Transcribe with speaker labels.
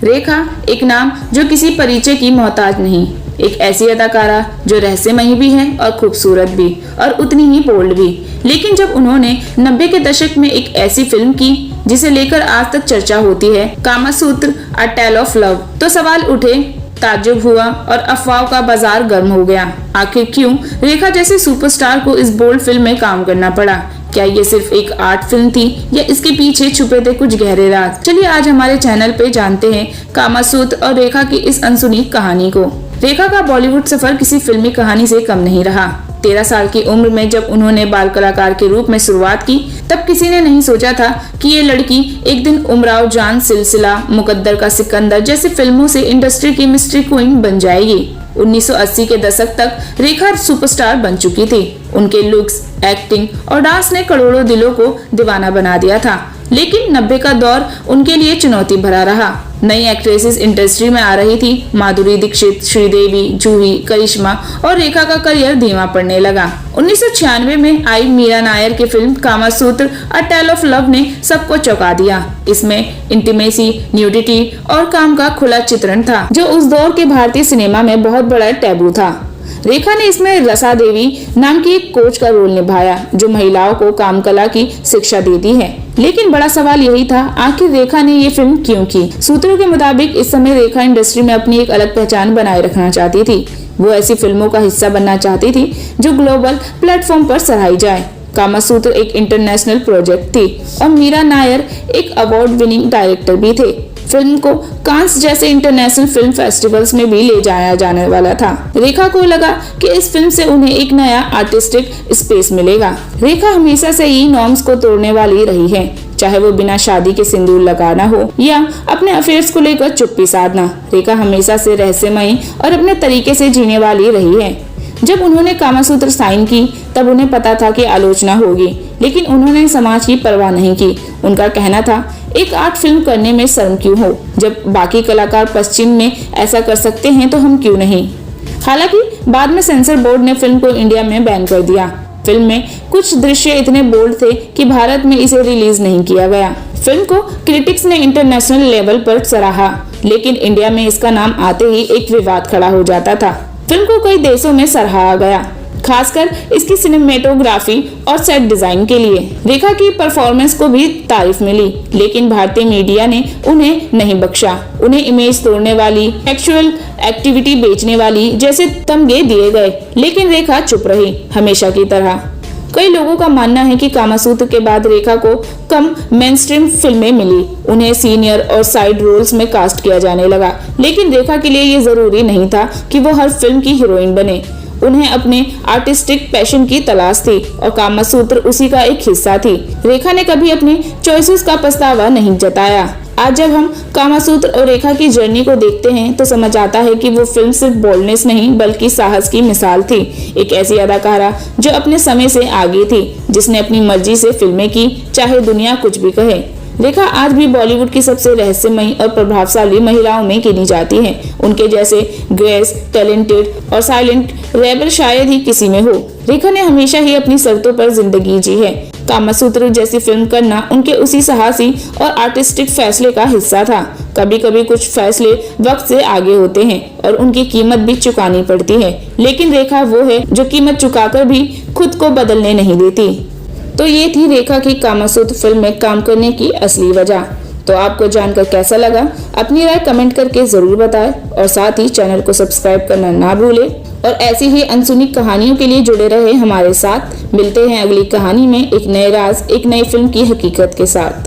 Speaker 1: रेखा एक नाम जो किसी परिचय की मोहताज नहीं, एक ऐसी अदाकारा जो रहस्यमयी भी है और खूबसूरत भी और उतनी ही बोल्ड भी। लेकिन जब उन्होंने 90 के दशक में एक ऐसी फिल्म की जिसे लेकर आज तक चर्चा होती है, Kamasutra a tale of love, तो सवाल उठे, ताज्जुब हुआ और अफवाह का बाजार गर्म हो गया। आखिर क्यों रेखा जैसे सुपरस्टार को इस बोल्ड फिल्म में काम करना पड़ा? क्या ये सिर्फ एक आर्ट फिल्म थी या इसके पीछे छुपे थे कुछ गहरे राज? चलिए आज हमारे चैनल पे जानते हैं कामासूत्र और रेखा की इस अनसुनी कहानी को। रेखा का बॉलीवुड सफर किसी फिल्मी कहानी से कम नहीं रहा। 13 साल की उम्र में जब उन्होंने बाल कलाकार के रूप में शुरुआत की, तब किसी ने नहीं सोचा था कि ये लड़की एक दिन उमराव जान सिलसिला, मुकद्दर का सिकंदर जैसी फिल्मों से इंडस्ट्री की मिस्ट्री क्वीन बन जाएगी। 1980 के दशक तक रेखा सुपरस्टार बन चुकी थी। उनके लुक्स, एक्टिंग और डांस ने करोड़ों दिलों को दीवाना बना दिया था। लेकिन 90 का दौर उनके लिए चुनौती भरा रहा। नई एक्ट्रेसेस इंडस्ट्री में आ रही थी। माधुरी दीक्षित, श्रीदेवी, जूही, करिश्मा और रेखा का करियर धीमा पड़ने लगा। 1996 में आई मीरा नायर की film Kamasutra a tale of love ने सबको चौंका दिया। इसमें इंटीमेसी, न्यूडिटी और काम का खुला चित्रण था, जो उस दौर के भारतीय सिनेमा में बहुत बड़ा टैबू था। रेखा ने इसमें रसा देवी नाम की एक कोच का रोल निभाया, जो महिलाओं को कामकला की शिक्षा देती है। लेकिन बड़ा सवाल यही था, आखिर रेखा ने ये फिल्म क्यों की? सूत्रों के मुताबिक इस समय रेखा इंडस्ट्री में अपनी एक अलग पहचान बनाए रखना चाहती थी। वो ऐसी फिल्मों का हिस्सा बनना चाहती थी जो ग्लोबल प्लेटफॉर्म पर सराही जाए। कामासूत्र एक इंटरनेशनल प्रोजेक्ट थी और मीरा नायर एक अवार्ड विनिंग डायरेक्टर भी थे। फिल्म को कांस जैसे इंटरनेशनल फिल्म फेस्टिवल्स में भी ले जाया जाने वाला था। रेखा को लगा कि इस फिल्म से उन्हें एक नया आर्टिस्टिक स्पेस मिलेगा। रेखा हमेशा से ही नॉर्म्स को तोड़ने वाली रही है, चाहे वो बिना शादी के सिंदूर लगाना हो या अपने अफेयर्स को लेकर चुप्पी साधना। रेखा हमेशा से रहस्यमयी और अपने तरीके से जीने वाली रही है। जब उन्होंने कामासूत्र साइन की, तब उन्हें पता था कि आलोचना होगी, लेकिन उन्होंने समाज की परवाह नहीं की। उनका कहना था, एक आर्ट फिल्म करने में शर्म क्यों हो? जब बाकी कलाकार पश्चिम में ऐसा कर सकते हैं तो हम क्यों नहीं? हालांकि बाद में सेंसर बोर्ड ने फिल्म को इंडिया में बैन कर दिया। फिल्म में कुछ दृश्य इतने बोल्ड थे कि भारत में इसे रिलीज नहीं किया गया। फिल्म को क्रिटिक्स ने इंटरनेशनल लेवल पर सराहा, लेकिन इंडिया में इसका नाम आते ही एक विवाद खड़ा हो जाता था। फिल्म को कई देशों में सराहा गया, खासकर इसकी सिनेमेटोग्राफी और सेट डिजाइन के लिए। रेखा की परफॉर्मेंस को भी तारीफ मिली, लेकिन भारतीय मीडिया ने उन्हें नहीं बख्शा। उन्हें इमेज तोड़ने वाली, सेक्सुअल एक्टिविटी बेचने वाली जैसे तमगे दिए गए, लेकिन रेखा चुप रही, हमेशा की तरह। कई लोगों का मानना है कि कामासूत्र के बाद रेखा को कम मेनस्ट्रीम फिल्में मिली। उन्हें सीनियर और साइड रोल्स में कास्ट किया जाने लगा, लेकिन रेखा के लिए ये जरूरी नहीं था कि वो हर फिल्म की हीरोइन बने। उन्हें अपने आर्टिस्टिक पैशन की तलाश थी और कामासूत्र उसी का एक हिस्सा थी। रेखा ने कभी अपनी चॉइसेस का पछतावा नहीं जताया। आज जब हम कामासूत्र और रेखा की जर्नी को देखते हैं तो समझ आता है कि वो फिल्म सिर्फ बोल्डनेस नहीं बल्कि साहस की मिसाल थी। एक ऐसी अदाकारा जो अपने समय से आगे थी, जिसने अपनी मर्जी से फिल्में की, चाहे दुनिया कुछ भी कहे। रेखा आज भी बॉलीवुड की सबसे रहस्यमयी और प्रभावशाली महिलाओं में गिनी जाती हैं। उनके जैसे ग्रेस, टैलेंटेड और साइलेंट रेबल शायद ही किसी में हो। रेखा ने हमेशा ही अपनी शर्तों पर जिंदगी जी है। कामासूत्र जैसी फिल्म करना उनके उसी साहसी और आर्टिस्टिक फैसले का हिस्सा था। कभी कभी कुछ फैसले वक्त से आगे होते हैं और उनकी कीमत भी चुकानी पड़ती है, लेकिन रेखा वो है जो कीमत चुकाकर भी खुद को बदलने नहीं देती। तो ये थी रेखा की कामासूत्र फिल्म में काम करने की असली वजह। तो आपको जानकर कैसा लगा? अपनी राय कमेंट करके जरूर बताएं और साथ ही चैनल को सब्सक्राइब करना ना भूलें और ऐसी ही अनसुनी कहानियों के लिए जुड़े रहे हमारे साथ। मिलते हैं अगली कहानी में एक नए राज, एक नई फिल्म की हकीकत के साथ।